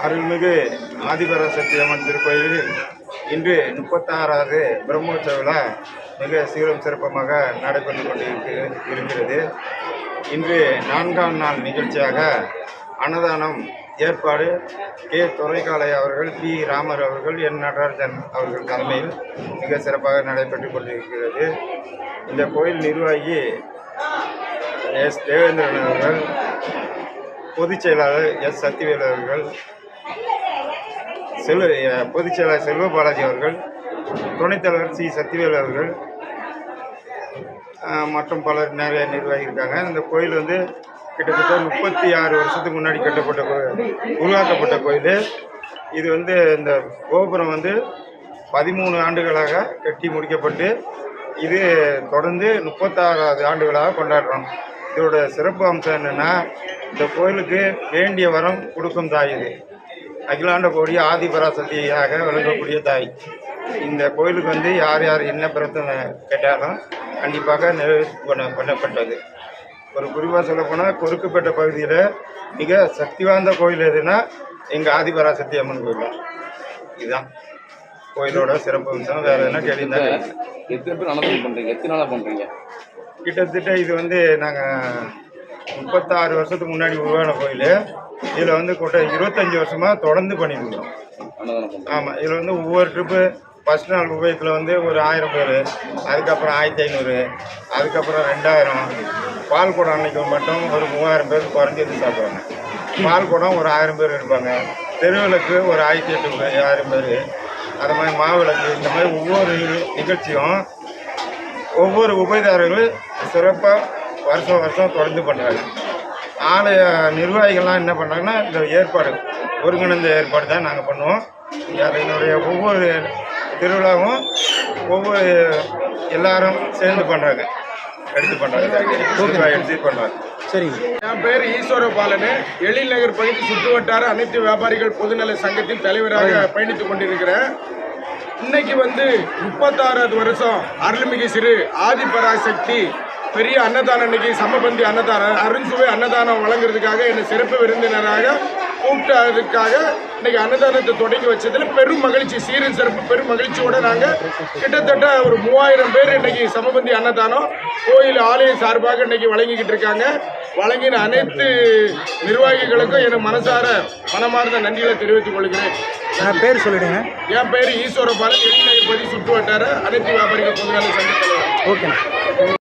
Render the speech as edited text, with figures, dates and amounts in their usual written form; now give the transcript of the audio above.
அருள்மிகு ஆதிபராசக்தி அம்மன் திருக்கோயிலில் இன்று 36வது பிரம்மோற்சவ விழா மிக சீரும் சிறப்பமாக நடைபெற்று கொண்டிருக்கிறது. இன்று 4ஆம் நாள் நிகழ்ச்சியாக அன்னதானம் ஏற்பாடு கே. துரைக்காலை அவர்கள், பி. ராமர் அவர்கள், என். நடராஜன் அவர்கள் தலைமையில் மிக சிறப்பாக நடைபெற்று கொண்டிருக்கிறது. இந்த கோயில் நிர்வாகி எஸ். தேவேந்திரன் அவர்கள், பொதுச் செயலாளர் எஸ். சத்திவேல் அவர்கள், பொதுச் செயலாளர் செல்வ பாலாஜி அவர்கள், துணைத் தலைவர் சி. சத்திவேல் அவர்கள் மற்றும் பலர் நிறைய நிர்வாகி இருக்காங்க. இந்த கோயில் வந்து கிட்டத்தட்ட 36 வருஷத்துக்கு முன்னாடி உருவாக்கப்பட்ட கோயில். இது வந்து இந்த கோபுரம் வந்து 13 ஆண்டுகளாக கட்டி முடிக்கப்பட்டு இது தொடர்ந்து 36வது ஆண்டுகளாக கொண்டாடுறோம். இதோட சிறப்பு அம்சம் என்னென்னா, இந்த கோயிலுக்கு வேண்டிய வரம் கொடுக்கும் தாய். இது அகிலாண்ட கோடி ஆதிபராசக்தியாக விளங்கக்கூடிய தாய். இந்த கோயிலுக்கு வந்து யார் யார் என்ன பிரச்சனை கேட்டாலும் கண்டிப்பாக பண்ணப்பட்டது. ஒரு குறிப்பாக சொல்லப்போனால் கொருக்குப்பேட்டை பகுதியில் மிக சக்தி வாய்ந்த கோயில் எதுனா எங்கள் ஆதிபராசக்தி அம்மன் கோயில் தான். இதுதான் கோயிலோட சிறப்பு அம்சம். வேறு என்ன கேள்விதான். எத்தனை பேர் அன்னதானம் பண்ணுறீங்க? எத்தனை நாளாக பண்ணுறீங்க? கிட்டத்தட்ட இது வந்து நாங்கள் 36 வருஷத்துக்கு முன்னாடி உருவான கோயில். இதில் வந்து 25 வருஷமாக தொடர்ந்து பண்ணியிருக்கிறோம். ஆமாம், இதில் வந்து ஒவ்வொரு ட்ரிப்பு ஃபஸ்ட் நாள் உபயத்தில் வந்து ஒரு 1000 பேர், அதுக்கப்புறம் 1500, அதுக்கப்புறம் 2000. பால் குடம் அன்னைக்கு மட்டும் ஒரு 3000 பேர் குறைஞ்சது சாப்பிடுவாங்க. பால் குடம் ஒரு 1000 பேர் இருப்பாங்க. தெருவிளக்கு ஒரு 1800 பேர். அது மாதிரி மாவிளக்கு, இந்த மாதிரி ஒவ்வொரு நிகழ்ச்சியும் ஒவ்வொரு உபயதாரர்களும் சிறப்பாக வருஷம் தொடர்ந்து பண்ணுறாங்க. ஆலய நிர்வாகிகள்லாம் என்ன பண்ணுறாங்கன்னா, இந்த ஏற்பாடு ஒருங்கிணைந்த ஏற்பாடு தான் நாங்கள் பண்ணுவோம். அதனுடைய ஒவ்வொரு திருவிழாவும் ஒவ்வொரு எல்லாரும் சேர்ந்து பண்ணுறாங்க, எடுத்து பண்ணுறாங்க. சரி, என் பேர் ஈஸ்வர பாலனு. எழில் நகர் பகுதி சுற்று வட்டார அனைத்து வியாபாரிகள் பொதுநல சங்கத்தின் தலைவராக பயணித்துக் கொண்டிருக்கிறேன். இன்னைக்கு வந்து 36வது வருஷம் அருள்மிகு சிறு ஆதிபராசக்தி பெரிய அன்னதானம், இன்னைக்கு சமபந்தி அன்னதானம், அருண்சுவை அன்னதானம் வழங்குறதுக்காக என்னை சிறப்பு விருந்தினராக கூப்பிட்டதுக்காக இன்னைக்கு அன்னதானத்தை தொடங்கி வச்சதில் பெரும் மகிழ்ச்சி, சீரும் சிறப்பு பெரும் மகிழ்ச்சியோடு நாங்கள் கிட்டத்தட்ட ஒரு 3000 பேர் இன்னைக்கு சமபந்தி அன்னதானம் கோயில் ஆலய சார்பாக இன்னைக்கு வழங்கிக்கிட்டு இருக்காங்க. வழங்கின அனைத்து நிர்வாகிகளுக்கும் என் மனமார்ந்த நன்றிகளை தெரிவித்துக் கொள்கிறேன். பேர் சொல்லிடுங்க. என் பேர் ஈஸ்வர பாலன். எழில் நகர் பகுதி சுற்று வட்டார அனைத்து வியாபாரிகள் பொதுநல சங்க தலைவர். ஓகே.